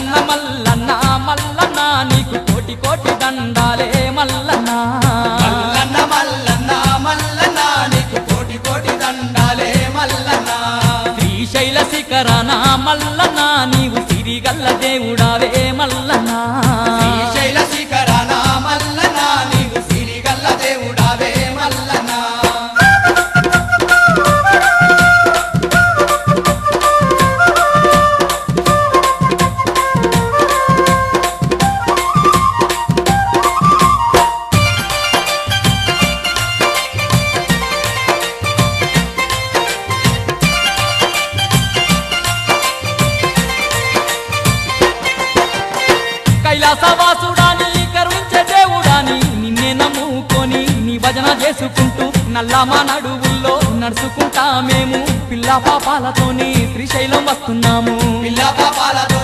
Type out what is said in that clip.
మల్లన్న మల్లన్న మల్లన్న నీకు కోటి కోటి దండాలే మల్లన్న మల్లన్న మల్లన్న మల్లన్న నీకు కోటి కోటి దండాలే మల్లన్న శ్రీశైల శిఖరాన మల్లన్న నీవు సిరిగల్ల దేవుడావే మల్లన్న శ్రీశైల శిఖరాన మల్లన్న నీవు సిరిగల్ల దేవుడావే మల్లన్న కైలాసవాసుడాని కరుణించే దేవుడాని నిన్నే నమ్ముకొని నీ భజన చేసుకుంటూ నల్లమా నడువుల్లో నడుచుకుంటా మేము పిల్ల పాపాలతోని శ్రీశైలం వస్తున్నాము పిల్ల పాపాలతో